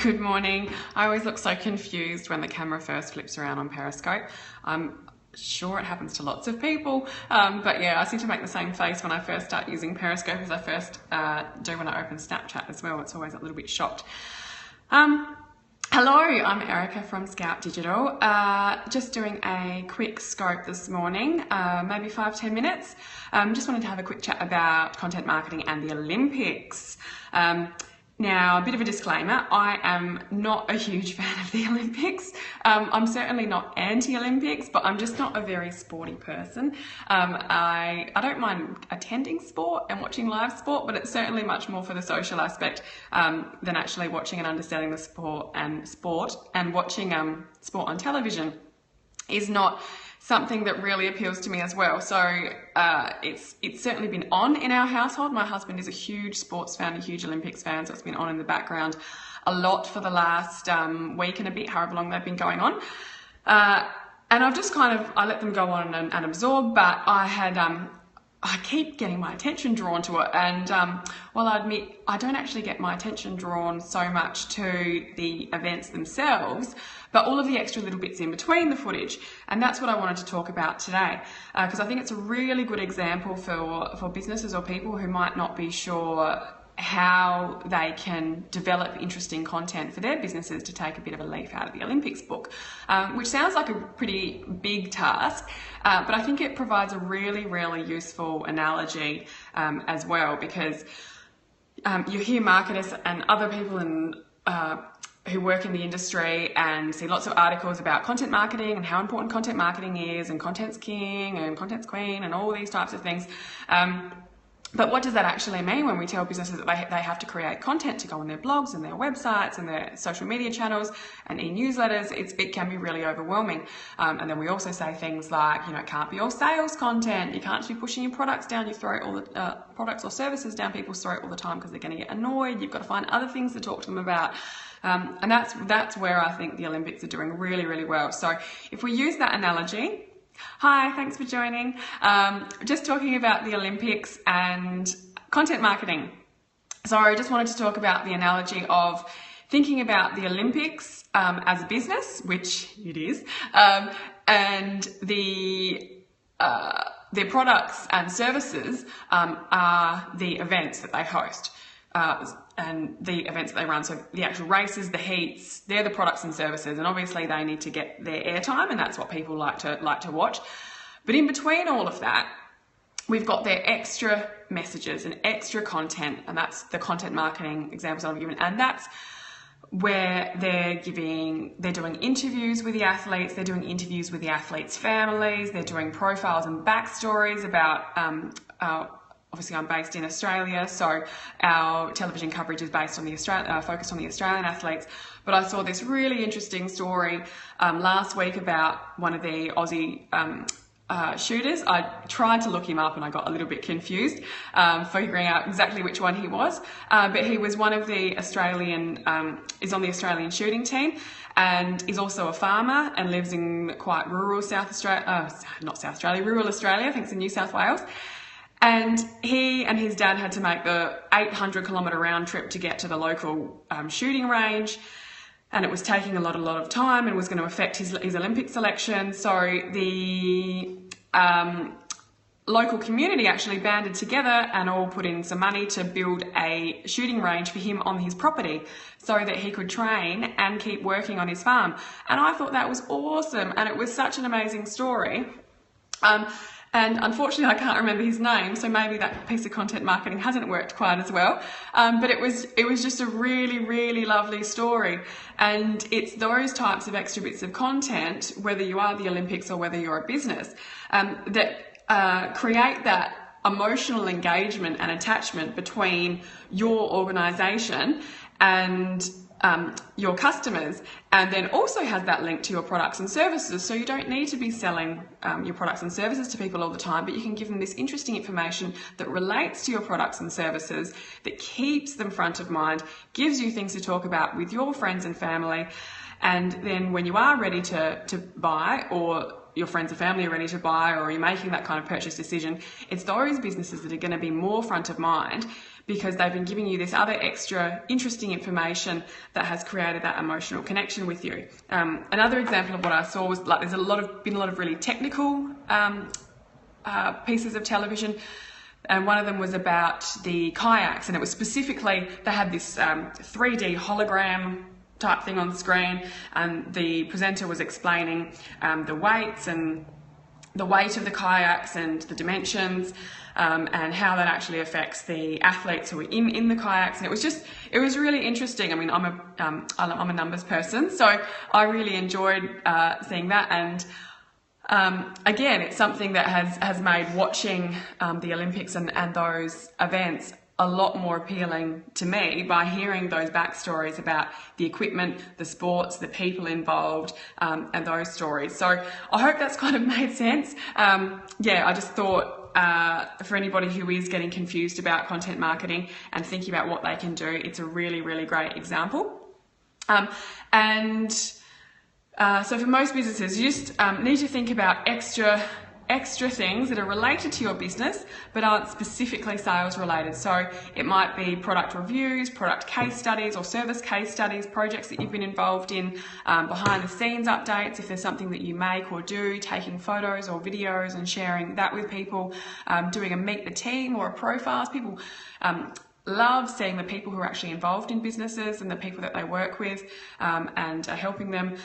Good morning. I always look so confused when the camera first flips around on Periscope. I'm sure it happens to lots of people, but yeah, I seem to make the same face when I first start using Periscope as I first do when I open Snapchat as well. It's always a little bit shocked. Hello, I'm Erica from Scout Digital. Just doing a quick scope this morning, maybe 5-10 minutes. Just wanted to have a quick chat about content marketing and the Olympics. Now, a bit of a disclaimer, I am not a huge fan of the Olympics. I'm certainly not anti-Olympics, but I'm just not a very sporty person. I don't mind attending sport and watching live sport, but it's certainly much more for the social aspect than actually watching and understanding the sport and watching sport on television is not something that really appeals to me as well. So it's certainly been on in our household. My husband is a huge sports fan, a huge Olympics fan, so it's been on in the background a lot for the last week and a bit, however long they've been going on. And I've just I let them go on and absorb, but I keep getting my attention drawn to it, and while I admit I don't actually get my attention drawn so much to the events themselves, but all of the extra little bits in between the footage, and that's what I wanted to talk about today, because I think it's a really good example for businesses or people who might not be sure how they can develop interesting content for their businesses to take a bit of a leaf out of the Olympics book, which sounds like a pretty big task, but I think it provides a really, really useful analogy as well, because you hear marketers and other people who work in the industry and see lots of articles about content marketing and how important content marketing is, and content's king and content's queen and all these types of things. But what does that actually mean when we tell businesses that they have to create content to go on their blogs and their websites and their social media channels and e-newsletters? It can be really overwhelming. And then we also say things like, it can't be all sales content. You can't just be pushing your products down your throat, all the products or services down people's throat all the time, because they're going to get annoyed. You've got to find other things to talk to them about. And that's where I think the Olympics are doing really, really well. So if we use that analogy, hi, thanks for joining. Just talking about the Olympics and content marketing. So I just wanted to talk about the analogy of thinking about the Olympics as a business, which it is, and their products and services are the events that they host. And the events that they run, so the actual races, the heats, they're the products and services, and obviously they need to get their airtime, and that's what people like to watch. But in between all of that, we've got their extra messages and extra content, and that's the content marketing examples I've given, and that's where they're doing interviews with the athletes, they're doing interviews with the athletes' families, they're doing profiles and backstories about obviously I'm based in Australia, so our television coverage is based on focused on the Australian athletes. But I saw this really interesting story last week about one of the Aussie shooters. I tried to look him up and I got a little bit confused figuring out exactly which one he was. But he was one of the Australian, is on the Australian shooting team, and is also a farmer and lives in quite rural rural Australia, I think it's in New South Wales. And he and his dad had to make the 800-kilometre round trip to get to the local shooting range, and it was taking a lot of time and was going to affect his Olympic selection. So the local community actually banded together and all put in some money to build a shooting range for him on his property so that he could train and keep working on his farm. And I thought that was awesome, and it was such an amazing story. And unfortunately, I can't remember his name, so maybe that piece of content marketing hasn't worked quite as well. But it was just a really, really lovely story. And it's those types of extra bits of content, whether you are the Olympics or whether you're a business, that create that emotional engagement and attachment between your organisation and your customers, and then also has that link to your products and services. So you don't need to be selling your products and services to people all the time, but you can give them this interesting information that relates to your products and services, that keeps them front of mind, gives you things to talk about with your friends and family, and then when you are ready to buy or your friends and family are ready to buy, or you're making that kind of purchase decision, it's those businesses that are going to be more front of mind because they've been giving you this other extra interesting information that has created that emotional connection with you. Another example of what I saw was like there's been a lot of really technical pieces of television, and one of them was about the kayaks, and it was specifically, they had this 3D hologram type thing on screen, and the presenter was explaining the weights and the weight of the kayaks and the dimensions, and how that actually affects the athletes who are in the kayaks. And it was really interesting. I mean, I'm a numbers person, so I really enjoyed seeing that. And again, it's something that has made watching the Olympics and those events a lot more appealing to me by hearing those backstories about the equipment, the sports, the people involved, and those stories. So I hope that's kind of made sense. Yeah, I just thought for anybody who is getting confused about content marketing and thinking about what they can do, it's a really, really great example. So for most businesses, you just need to think about extra things that are related to your business but aren't specifically sales related. So it might be product reviews, product case studies or service case studies, projects that you've been involved in, behind the scenes updates if there's something that you make or do, taking photos or videos and sharing that with people, doing a meet the team or a profiles. People love seeing the people who are actually involved in businesses and the people that they work with, and are helping them.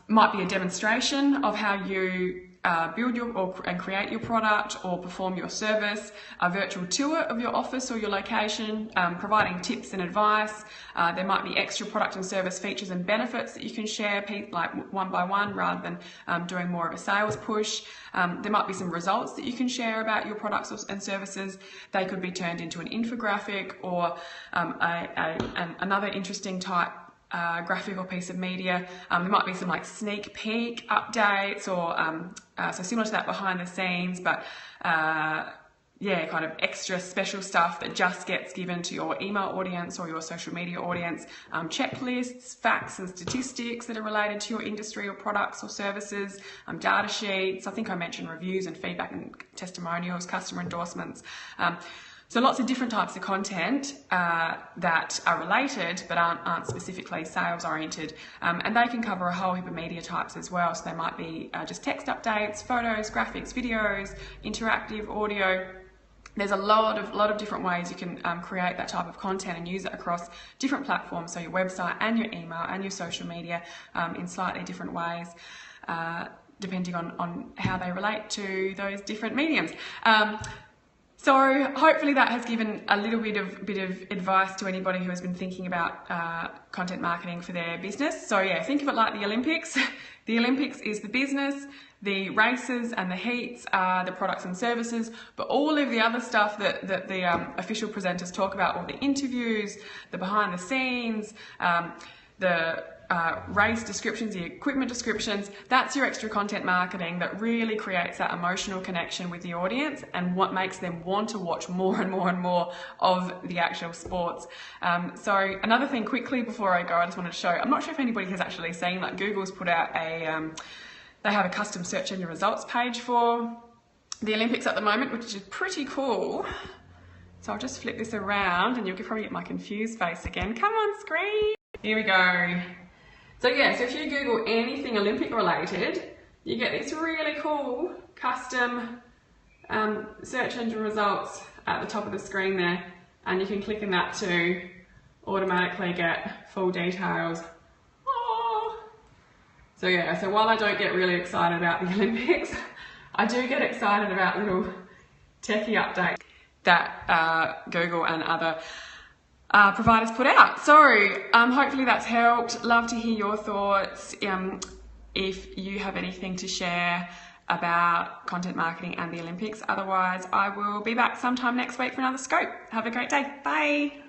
Might be a demonstration of how you build and create your product or perform your service, a virtual tour of your office or your location, providing tips and advice. There might be extra product and service features and benefits that you can share like one by one rather than doing more of a sales push. There might be some results that you can share about your products and services. They could be turned into an infographic or another interesting type graphic or piece of media. There might be some like sneak peek updates or so similar to that behind the scenes, but yeah, kind of extra special stuff that just gets given to your email audience or your social media audience. Checklists, facts and statistics that are related to your industry or products or services, data sheets. I think I mentioned reviews and feedback and testimonials, customer endorsements. So lots of different types of content that are related but aren't specifically sales oriented, and they can cover a whole heap of media types as well. So they might be just text updates, photos, graphics, videos, interactive audio. There's a lot of different ways you can create that type of content and use it across different platforms, so your website and your email and your social media, in slightly different ways, depending on how they relate to those different mediums. So hopefully that has given a little bit of advice to anybody who has been thinking about content marketing for their business. So yeah, think of it like the Olympics. The Olympics is the business, the races and the heats are the products and services, but all of the other stuff that the official presenters talk about, all the interviews, the behind the scenes, the race descriptions, the equipment descriptions, that's your extra content marketing that really creates that emotional connection with the audience and what makes them want to watch more and more and more of the actual sports. So another thing quickly before I go, I just wanted to show, I'm not sure if anybody has actually seen, like Google's put out they have a custom search engine results page for the Olympics at the moment, which is pretty cool. So I'll just flip this around and you'll probably get my confused face again. Come on screen. Here we go. So yeah, so if you Google anything Olympic related, you get this really cool custom search engine results at the top of the screen there, and you can click on that to automatically get full details. Oh. So yeah, so while I don't get really excited about the Olympics, I do get excited about little techie updates that Google and other providers put out. So hopefully that's helped. Love to hear your thoughts. If you have anything to share about content marketing and the Olympics. Otherwise, I will be back sometime next week for another scope. Have a great day. Bye.